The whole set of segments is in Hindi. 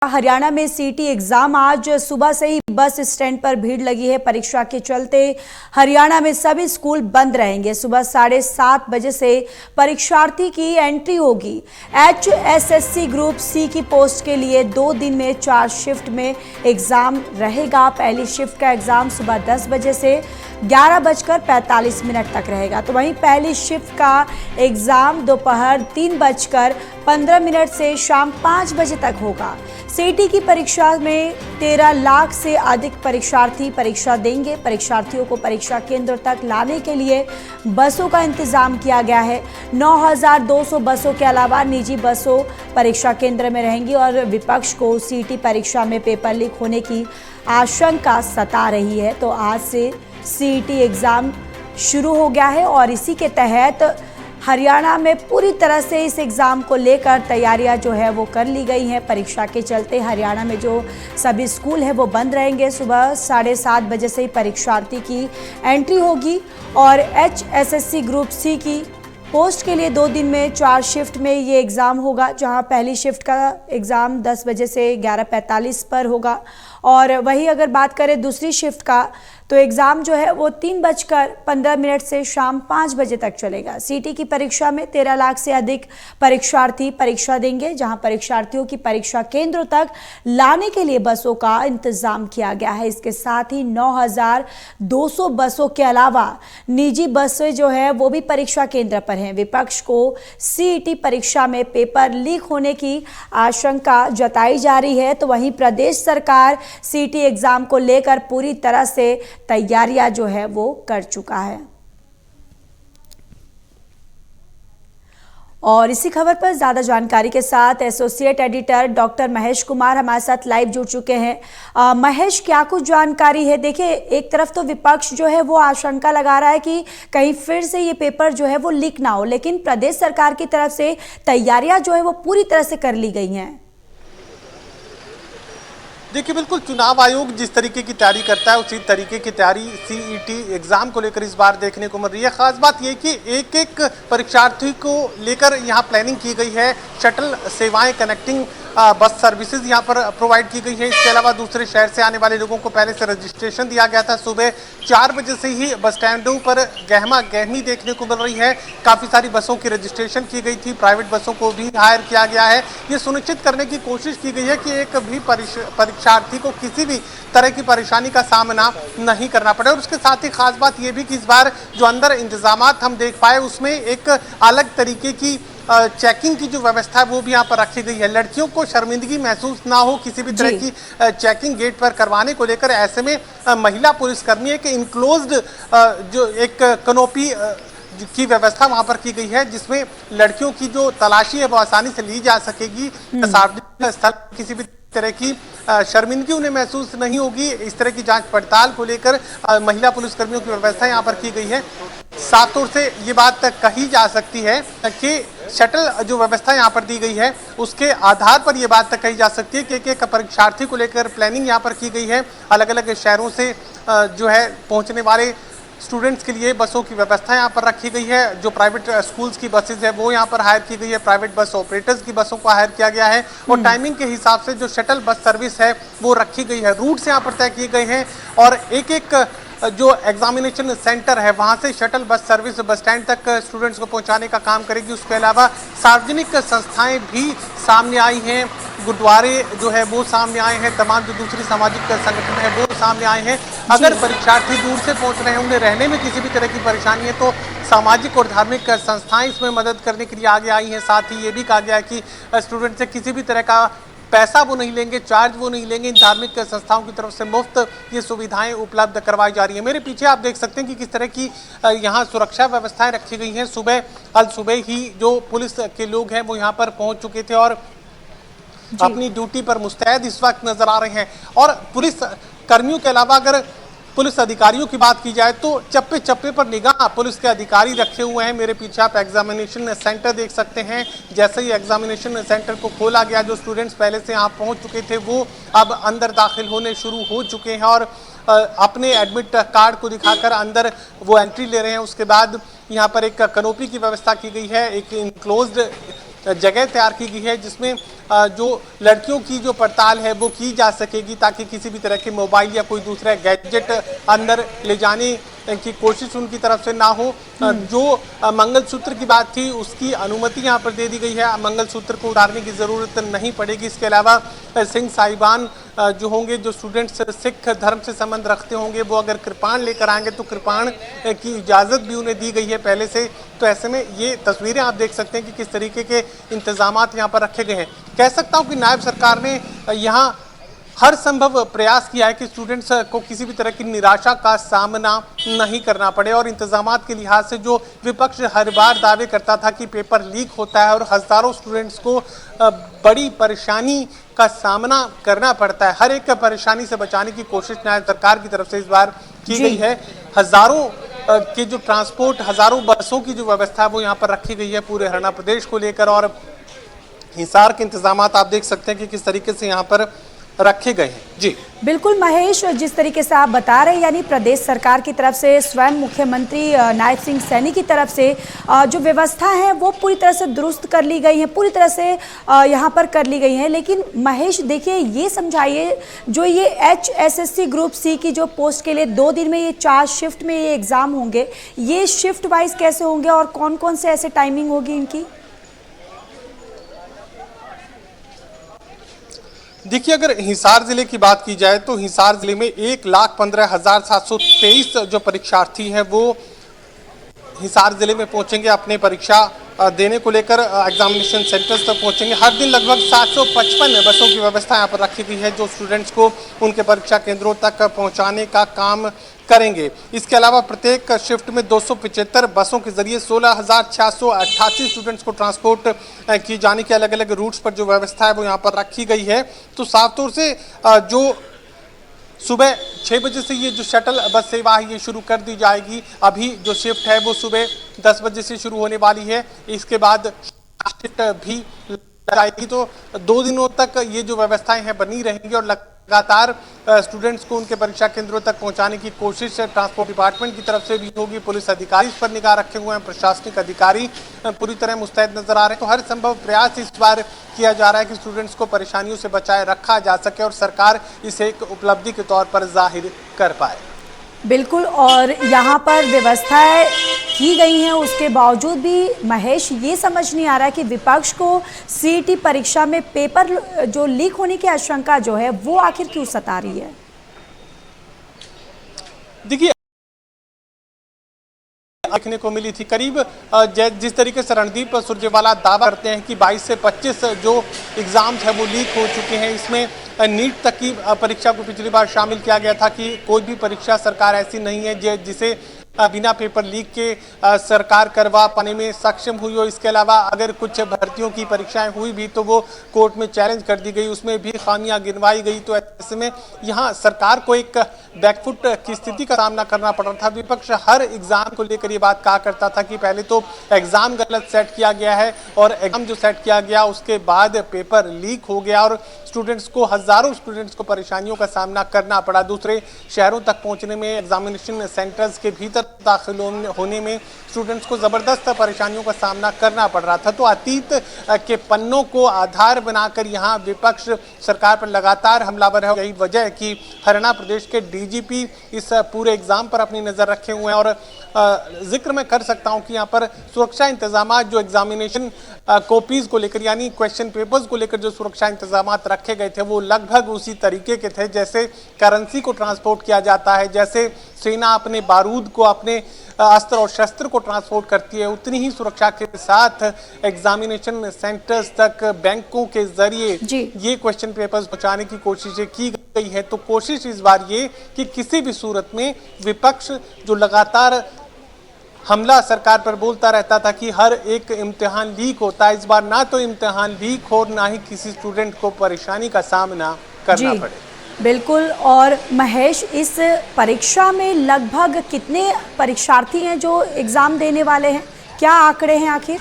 हरियाणा में सीटी एग्जाम आज सुबह से ही बस स्टैंड पर भीड़ लगी है। परीक्षा के चलते हरियाणा में सभी स्कूल बंद रहेंगे। सुबह 7:30 बजे से परीक्षार्थी की एंट्री होगी। HSSC ग्रुप सी की पोस्ट के लिए 2 दिन में 4 शिफ्ट में एग्जाम रहेगा। पहली शिफ्ट का एग्जाम सुबह 10 बजे से 11:45 तक रहेगा, तो वहीं पहली शिफ्ट का एग्जाम दोपहर 3:15 से शाम 5 बजे तक होगा। सीटी की परीक्षा में 13 लाख से अधिक परीक्षार्थी परीक्षा देंगे। परीक्षार्थियों को परीक्षा केंद्र तक लाने के लिए बसों का इंतजाम किया गया है। 9,200 बसों के अलावा निजी बसों परीक्षा केंद्र में रहेंगी और विपक्ष को सीटी परीक्षा में पेपर लीक होने की आशंका सता रही है। तो आज से सीटी एग्जाम शुरू हो गया है और इसी के तहत हरियाणा में पूरी तरह से इस एग्ज़ाम को लेकर तैयारियां जो है वो कर ली गई हैं। परीक्षा के चलते हरियाणा में जो सभी स्कूल है वो बंद रहेंगे। सुबह 7:30 बजे से ही परीक्षार्थी की एंट्री होगी और HSSC ग्रुप सी की पोस्ट के लिए 2 दिन में 4 शिफ्ट में ये एग्ज़ाम होगा, जहां पहली शिफ्ट का एग्ज़ाम 10 बजे से 11:45 पर होगा और वही अगर बात करें दूसरी शिफ्ट का तो एग्ज़ाम जो है वो 3:15 से शाम 5 बजे तक चलेगा। सीटी की परीक्षा में 13 लाख से अधिक परीक्षार्थी परीक्षा देंगे, जहां परीक्षार्थियों की परीक्षा केंद्रों तक लाने के लिए बसों का इंतजाम किया गया है। इसके साथ ही 9,200 बसों के अलावा निजी बसें जो है वो भी परीक्षा केंद्र पर हैं। विपक्ष को सीईटी परीक्षा में पेपर लीक होने की आशंका जताई जा रही है, तो वहीं प्रदेश सरकार सीटी एग्जाम को लेकर पूरी तरह से तैयारियां जो है वो कर चुका है। और इसी खबर पर ज्यादा जानकारी के साथ associate editor doctor Mahesh Kumar हमारे साथ लाइव जुड़ चुके हैं। महेश, क्या कुछ जानकारी है? देखिए, एक तरफ तो विपक्ष जो है वो आशंका लगा रहा है कि कहीं फिर से ये पेपर जो है वो लीक ना हो, लेकिन प्रदेश सरकार की तरफ से तैयारियां जो है वो पूरी तरह से कर ली गई हैं। देखिए, बिल्कुल चुनाव आयोग जिस तरीके की तैयारी करता है उसी तरीके की तैयारी सीईटी एग्जाम को लेकर इस बार देखने को मिल रही है। खास बात यह कि एक एक परीक्षार्थी को लेकर यहाँ प्लानिंग की गई है। शटल सेवाएं, कनेक्टिंग बस सर्विसेज यहाँ पर प्रोवाइड की गई है। इसके अलावा दूसरे शहर से आने वाले लोगों को पहले से रजिस्ट्रेशन दिया गया था। सुबह 4 बजे से ही बस स्टैंडों पर गहमा गहमी देखने को मिल रही है। काफ़ी सारी बसों की रजिस्ट्रेशन की गई थी, प्राइवेट बसों को भी हायर किया गया है। ये सुनिश्चित करने की कोशिश की गई है कि एक भी परीक्षार्थी को किसी भी तरह की परेशानी का सामना नहीं करना पड़े। और उसके साथ ही खास बात यह भी कि इस बार जो अंदर इंतजामात हम देख पाए उसमें एक अलग तरीके की चेकिंग की जो व्यवस्था है वो भी यहाँ पर रखी गई है। लड़कियों को शर्मिंदगी महसूस ना हो किसी भी तरह की चेकिंग गेट पर करवाने को लेकर, ऐसे में महिला पुलिसकर्मी एक इनक्लोज्ड जो एक कनोपी की व्यवस्था वहां पर की गई है, जिसमें लड़कियों की जो तलाशी है वो आसानी से ली जा सकेगी। सार्वजनिक स्थल किसी भी तरह की शर्मिंदगी उन्हें महसूस नहीं होगी। इस तरह की जांच पड़ताल को लेकर महिला पुलिसकर्मियों की व्यवस्था यहाँ पर की गई है। साफ तौर से ये बात कही जा सकती है कि शटल जो व्यवस्था यहाँ पर दी गई है उसके आधार पर यह बात कही जा सकती है कि एक परीक्षार्थी को लेकर प्लानिंग यहाँ पर की गई है। अलग अलग शहरों से जो है पहुँचने वाले स्टूडेंट्स के लिए बसों की व्यवस्था यहाँ पर रखी गई है। जो प्राइवेट स्कूल्स की बसेज है वो यहाँ पर हायर की गई है। प्राइवेट बस ऑपरेटर्स की बसों को हायर किया गया है और टाइमिंग के हिसाब से जो शटल बस सर्विस है वो रखी गई है। रूट्स यहाँ पर तय किए गए हैं और एक एक जो एग्जामिनेशन सेंटर है वहाँ से shuttle bus service bus stand तक स्टूडेंट्स को पहुँचाने का काम करेगी। उसके अलावा सार्वजनिक संस्थाएं भी सामने आई हैं, गुरुद्वारे जो है वो सामने आए हैं, तमाम जो दूसरी सामाजिक संगठन है वो सामने आए हैं। अगर परीक्षार्थी दूर से पहुंच रहे हैं, उन्हें रहने में किसी भी तरह की परेशानी है तो सामाजिक और धार्मिक संस्थाएं इसमें मदद करने के लिए आगे आई हैं। साथ ही ये भी कहा गया है कि स्टूडेंट से किसी भी तरह का पैसा वो नहीं लेंगे, चार्ज वो नहीं लेंगे। इन धार्मिक संस्थाओं की तरफ से मुफ्त ये सुविधाएं उपलब्ध करवाई जा रही है। मेरे पीछे आप देख सकते हैं कि किस तरह की यहाँ सुरक्षा व्यवस्थाएं रखी गई हैं। सुबह ही जो पुलिस के लोग हैं वो यहाँ पर पहुँच चुके थे और अपनी ड्यूटी पर मुस्तैद इस वक्त नजर आ रहे हैं। और पुलिस कर्मियों के अलावा अगर पुलिस अधिकारियों की बात की जाए तो चप्पे चप्पे पर निगाह पुलिस के अधिकारी रखे हुए हैं। मेरे पीछे आप एग्जामिनेशन सेंटर देख सकते हैं। जैसे ही एग्जामिनेशन सेंटर को खोला गया, जो स्टूडेंट्स पहले से यहाँ पहुँच चुके थे वो अब अंदर दाखिल होने शुरू हो चुके हैं और अपने एडमिट कार्ड को दिखाकर अंदर वो एंट्री ले रहे हैं। उसके बाद यहाँ पर एक कनोपी की व्यवस्था की गई है, एक इनक्लोज्ड जगह तैयार की गई है जिसमें जो लड़कियों की जो पड़ताल है वो की जा सकेगी, ताकि किसी भी तरह के मोबाइल या कोई दूसरा गैजेट अंदर ले जाने की कोशिश उनकी तरफ से ना हो। जो मंगलसूत्र की बात थी उसकी अनुमति यहाँ पर दे दी गई है, मंगलसूत्र को उतारने की जरूरत नहीं पड़ेगी। इसके अलावा सिंह साहिबान जो होंगे, जो स्टूडेंट्स सिख धर्म से संबंध रखते होंगे, वो अगर कृपाण लेकर आएंगे तो कृपाण की इजाज़त भी उन्हें दी गई है पहले से। तो ऐसे में ये तस्वीरें आप देख सकते हैं कि किस तरीके के इंतजामात यहाँ पर रखे गए हैं। कह सकता हूँ कि नायब सरकार ने यहाँ हर संभव प्रयास किया है कि स्टूडेंट्स को किसी भी तरह की निराशा का सामना नहीं करना पड़े, और इंतजामात के लिहाज से जो विपक्ष हर बार दावे करता था कि पेपर लीक होता है और हज़ारों स्टूडेंट्स को बड़ी परेशानी का सामना करना पड़ता है, हर एक परेशानी से बचाने की कोशिश नायब सरकार की तरफ से इस बार की गई है। हज़ारों के जो ट्रांसपोर्ट, हज़ारों बसों की जो व्यवस्था है वो यहाँ पर रखी गई है पूरे हरियाणा प्रदेश को लेकर, और हिसार के इंतजामात आप देख सकते हैं कि किस तरीके से यहाँ पर रखे गए हैं। जी बिल्कुल महेश, जिस तरीके से आप बता रहे हैं, यानी प्रदेश सरकार की तरफ से, स्वयं मुख्यमंत्री नायब सिंह सैनी की तरफ से जो व्यवस्था है वो पूरी तरह से दुरुस्त कर ली गई है, पूरी तरह से यहाँ पर कर ली गई है। लेकिन महेश देखिए, ये समझाइए, जो ये HSSC ग्रुप C की जो पोस्ट के लिए 2 दिन में ये 4 शिफ्ट में ये एग्ज़ाम होंगे, ये शिफ्ट वाइज कैसे होंगे और कौन कौन से ऐसे टाइमिंग होगी इनकी? देखिए, अगर हिसार जिले की बात की जाए तो हिसार जिले में 1,15,723 जो परीक्षार्थी हैं वो हिसार जिले में पहुंचेंगे, अपने परीक्षा देने को लेकर एग्जामिनेशन सेंटर्स तक पहुंचेंगे। हर दिन लगभग 755 बसों की व्यवस्था यहाँ पर रखी गई है जो स्टूडेंट्स को उनके परीक्षा केंद्रों तक पहुंचाने का काम करेंगे। इसके अलावा प्रत्येक शिफ्ट में 275 बसों के जरिए 16,688 स्टूडेंट्स को ट्रांसपोर्ट की जाने की अलग अलग रूट्स पर जो व्यवस्था है वो यहाँ पर रखी गई है। तो साफ तौर से जो सुबह 6 बजे से ये जो शटल बस सेवा है ये शुरू कर दी जाएगी। अभी जो शिफ्ट है वो सुबह 10 बजे से शुरू होने वाली है, इसके बाद शिफ्ट भी जाएगी। तो 2 दिनों तक ये जो व्यवस्थाएं हैं बनी रहेंगी और लगातार स्टूडेंट्स को उनके परीक्षा केंद्रों तक पहुंचाने की कोशिश ट्रांसपोर्ट डिपार्टमेंट की तरफ से भी होगी। पुलिस अधिकारी इस पर निगाह रखे हुए हैं, प्रशासनिक अधिकारी पूरी तरह मुस्तैद नजर आ रहे हैं। तो हर संभव प्रयास इस बार किया जा रहा है कि स्टूडेंट्स को परेशानियों से बचाए रखा जा सके और सरकार इसे एक उपलब्धि के तौर पर जाहिर कर पाए। बिल्कुल, और यहाँ पर व्यवस्थाएं की गई हैं, उसके बावजूद भी महेश ये समझ नहीं आ रहा कि विपक्ष को CET परीक्षा में पेपर जो लीक होने की आशंका जो है वो आखिर क्यों सता रही है? देखिए, देखने को मिली थी करीब जिस तरीके से रणदीप सुरजेवाला दावा करते हैं कि 22 से 25 जो एग्जाम्स है वो लीक हो चुके हैं। इसमें नीट तक की परीक्षा को पिछली बार शामिल किया गया था कि कोई भी परीक्षा सरकार ऐसी नहीं है जिसे बिना पेपर लीक के सरकार करवा पाने में सक्षम हुई हो। इसके अलावा अगर कुछ भर्तियों की परीक्षाएं हुई भी तो वो कोर्ट में चैलेंज कर दी गई, उसमें भी खामियां गिनवाई गई। तो ऐसे में यहाँ सरकार को एक बैकफुट की स्थिति का सामना करना पड़ रहा था। विपक्ष हर एग्जाम को लेकर ये बात कहा करता था कि पहले तो एग्जाम गलत सेट किया गया है और एग्जाम जो सेट किया गया उसके बाद पेपर लीक हो गया और स्टूडेंट्स को, हजारों स्टूडेंट्स को परेशानियों का सामना करना पड़ा। दूसरे शहरों तक पहुंचने में, एग्जामिनेशन सेंटर्स के भीतर दाखिल होने में स्टूडेंट्स को ज़बरदस्त परेशानियों का सामना करना पड़ रहा था। तो अतीत के पन्नों को आधार बनाकर यहाँ विपक्ष सरकार पर लगातार हमलावर है। यही वजह है कि हरियाणा प्रदेश के DGP इस पूरे एग्जाम पर अपनी नज़र रखे हुए हैं और जिक्र मैं कर सकता हूँ कि यहाँ पर सुरक्षा इंतजाम जो एग्जामिनेशन कॉपीज़ को लेकर, यानी क्वेश्चन पेपर्स को लेकर जो सुरक्षा इंतजाम रखे गए थे वो लगभग उसी तरीके के थे जैसे करेंसी को ट्रांसपोर्ट किया जाता है, जैसे सेना अपने बारूद को, अपने अस्त्र और शस्त्र को ट्रांसपोर्ट करती है, उतनी ही सुरक्षा के साथ एग्जामिनेशन सेंटर्स तक बैंकों के जरिए ये क्वेश्चन पेपर्स पहुंचाने की कोशिशें की गई है। तो कोशिश इस बार ये कि किसी भी सूरत में विपक्ष जो लगातार हमला सरकार पर बोलता रहता था कि हर एक इम्तिहान लीक होता है, इस बार ना तो इम्तिहान लीक हो, ना ही किसी स्टूडेंट को परेशानी का सामना करना पड़े। बिल्कुल। और महेश, इस परीक्षा में लगभग कितने परीक्षार्थी हैं जो एग्जाम देने वाले हैं, क्या आंकड़े हैं आखिर?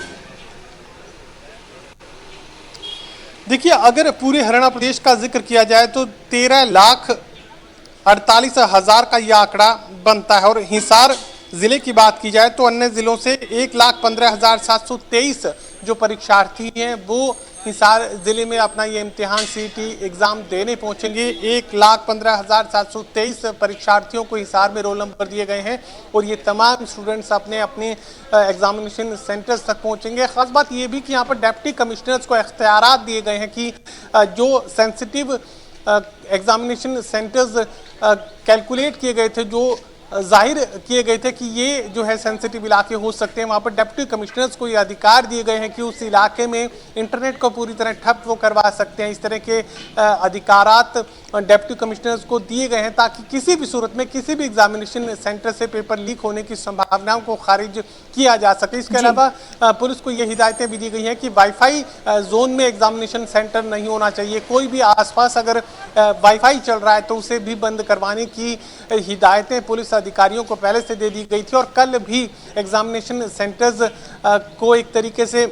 देखिए, अगर पूरे हरियाणा प्रदेश का जिक्र किया जाए तो 13,48,000 का यह आंकड़ा बनता है और हिसार जिले की बात की जाए तो अन्य जिलों से 1,15,723 जो परीक्षार्थी हैं वो हिसार जिले में अपना ये इम्तिहान सीईटी एग्जाम देने पहुंचेंगे। 1,15,723 परीक्षार्थियों को हिसार में रोल नंबर दिए गए हैं और ये तमाम स्टूडेंट्स अपने अपने एग्जामिनेशन सेंटर्स तक पहुंचेंगे। खास बात ये भी कि यहाँ पर डिप्टी कमिश्नर्स को इख्तियारात दिए गए हैं कि जो सेंसिटिव एग्जामिनेशन सेंटर्स कैलकुलेट किए गए थे, जो जाहिर किए गए थे कि ये जो है सेंसिटिव इलाके हो सकते हैं, वहाँ पर डिप्टी कमिश्नर्स को ये अधिकार दिए गए हैं कि उस इलाके में इंटरनेट को पूरी तरह ठप वो करवा सकते हैं। इस तरह के अधिकारात डिप्टी कमिश्नर्स को दिए गए हैं ताकि किसी भी सूरत में किसी भी एग्जामिनेशन सेंटर से पेपर लीक होने की संभावनाओं को खारिज किया जा सके। इसके अलावा पुलिस को ये हिदायतें भी दी गई हैं कि वाईफाई जोन में एग्जामिनेशन सेंटर नहीं होना चाहिए। कोई भी आसपास अगर वाईफाई चल रहा है तो उसे भी बंद करवाने की हिदायतें पुलिस अधिकारियों को पहले से दे दी गई थी और कल भी एग्जामिनेशन सेंटर्स को एक तरीके से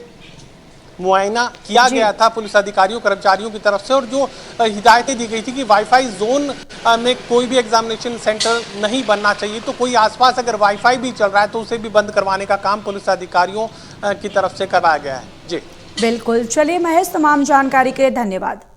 मुआयना किया गया था पुलिस अधिकारियों कर्मचारियों की तरफ से और जो हिदायतें दी गई थी कि वाईफाई जोन में कोई भी एग्जामिनेशन सेंटर नहीं बनना चाहिए। तो कोई आसपास अगर वाईफाई भी चल रहा है तो उसे भी बंद करवाने का काम पुलिस अधिकारियों की तरफ से करवाया गया है। जी बिल्कुल, चलिए महेश, तमाम जानकारी के लिए धन्यवाद।